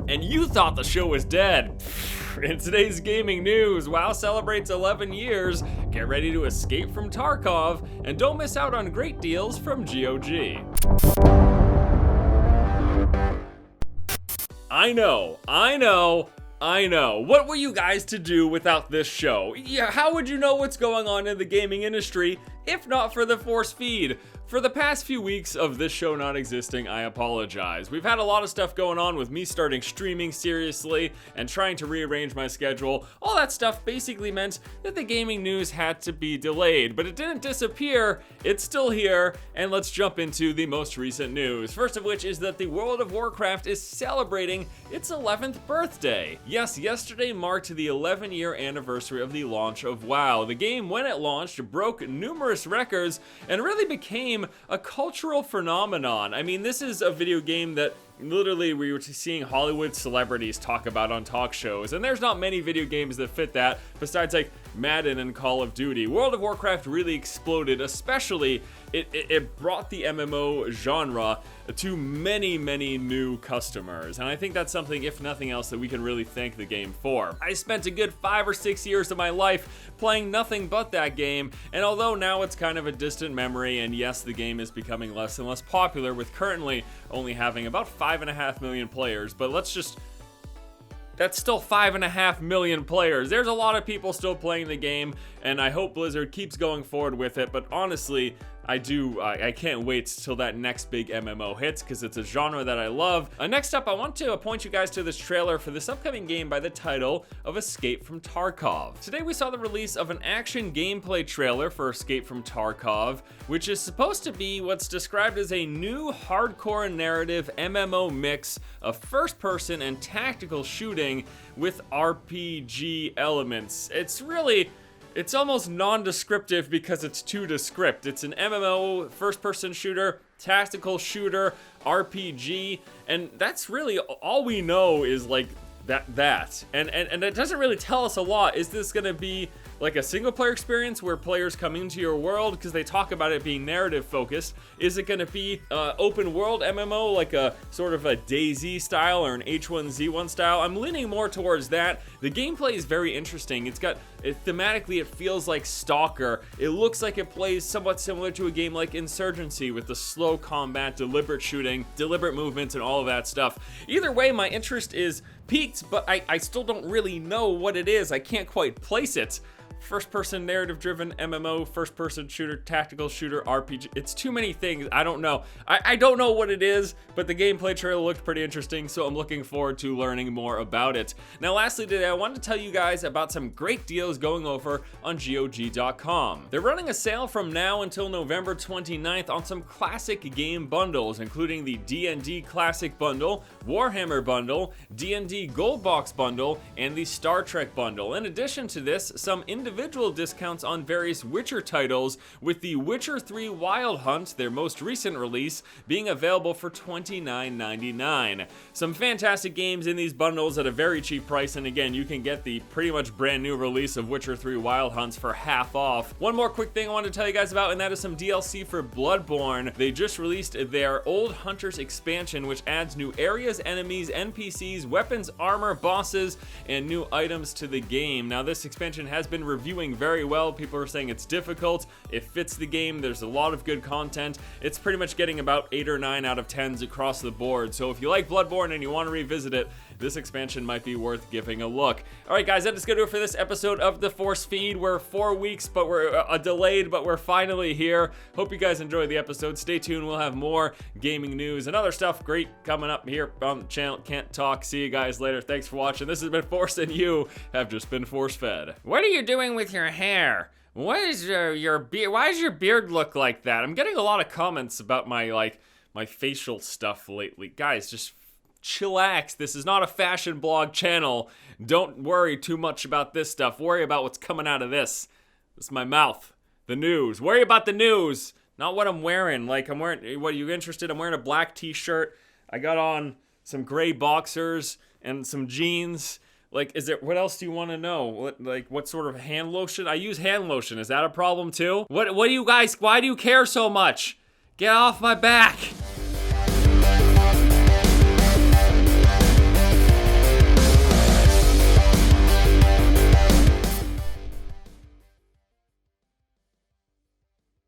And you thought the show was dead. In today's gaming news, WoW celebrates 11 years, get ready to escape from Tarkov, and don't miss out on great deals from GOG. I know. What were you guys to do without this show? Yeah, how would you know what's going on in the gaming industry if not for the force feed? For the past few weeks of this show not existing, I apologize. We've had a lot of stuff going on with me starting streaming seriously and trying to rearrange my schedule. All that stuff basically meant that the gaming news had to be delayed, but it didn't disappear. It's still here, and let's jump into the most recent news. First of which is that the World of Warcraft is celebrating its 11th birthday. Yes, yesterday marked the 11-year anniversary of the launch of WoW. The game, when it launched, broke numerous records and really became a cultural phenomenon. I mean, this is a video game that literally we were seeing Hollywood celebrities talk about on talk shows, and there's not many video games that fit that besides like Madden and Call of Duty. World of Warcraft really exploded, especially it brought the MMO genre to many new customers, and I think that's something, if nothing else, that we can really thank the game for. I spent a good 5 or 6 years of my life playing nothing but that game, and although now it's kind of a distant memory, and yes, the game is becoming less and less popular, with currently only having about 5.5 million players, but that's still 5.5 million players. There's a lot of people still playing the game, and I hope Blizzard keeps going forward with it, but honestly, I can't wait till that next big MMO hits, because it's a genre that I love. Next up, I want to point you guys to this trailer for this upcoming game by the title of Escape from Tarkov. Today we saw the release of an action gameplay trailer for Escape from Tarkov, which is supposed to be what's described as a new hardcore narrative MMO mix of first-person and tactical shooting with RPG elements. It's almost non-descriptive because it's too descript. It's an MMO, first-person shooter, tactical shooter, RPG, and that's really all we know is like that. And it doesn't really tell us a lot. Is this gonna be like a single-player experience where players come into your world, because they talk about it being narrative-focused? Is it gonna be open-world MMO, like a sort of a DayZ style or an H1Z1 style? I'm leaning more towards that. The gameplay is very interesting. Thematically, it feels like Stalker. It looks like it plays somewhat similar to a game like Insurgency, with the slow combat, deliberate shooting, deliberate movements, and all of that stuff. Either way, my interest is peaked, but I still don't really know what it is. I can't quite place it. First-person narrative-driven MMO, first-person shooter, tactical shooter, RPG. It's too many things. I don't know. I don't know what it is, but the gameplay trailer looked pretty interesting, so I'm looking forward to learning more about it. Now, lastly today, I wanted to tell you guys about some great deals going over on GOG.com. They're running a sale from now until November 29th on some classic game bundles, including the D&D Classic Bundle, Warhammer Bundle, D&D Gold Box Bundle, and the Star Trek Bundle. In addition to this, some individual discounts on various Witcher titles, with the Witcher 3 Wild Hunt, their most recent release, being available for $29.99. Some fantastic games in these bundles at a very cheap price, and again, you can get the pretty much brand new release of Witcher 3 Wild Hunts for half off. One more quick thing I wanted to tell you guys about, and that is some DLC for Bloodborne. They just released their Old Hunters expansion, which adds new areas, enemies, NPCs, weapons, armor, bosses, and new items to the game. Now, this expansion has been reviewing very well. People are saying it's difficult, it fits the game, there's a lot of good content. It's pretty much getting about 8 or 9 out of 10s across the board. So if you like Bloodborne and you want to revisit it, this expansion might be worth giving a look. Alright guys, that is going to do it for this episode of The Force Feed. We're 4 weeks, but we're delayed, but we're finally here. Hope you guys enjoyed the episode. Stay tuned, we'll have more gaming news and other stuff great coming up here on the channel. Can't talk. See you guys later. Thanks for watching. This has been Force, and you have just been force fed. What are you doing with your hair? What is your beard? Why does your beard look like that? I'm getting a lot of comments about my facial stuff lately. Guys, just chillax. This is not a fashion blog channel. Don't worry too much about this stuff. Worry about what's coming out of this. This is my mouth. The news. Worry about the news, not what I'm wearing. What are you interested? I'm wearing a black t-shirt. I got on some gray boxers and some jeans. What else do you want to know? What sort of hand lotion? I use hand lotion. Is that a problem too? What do you guys, why do you care so much? Get off my back.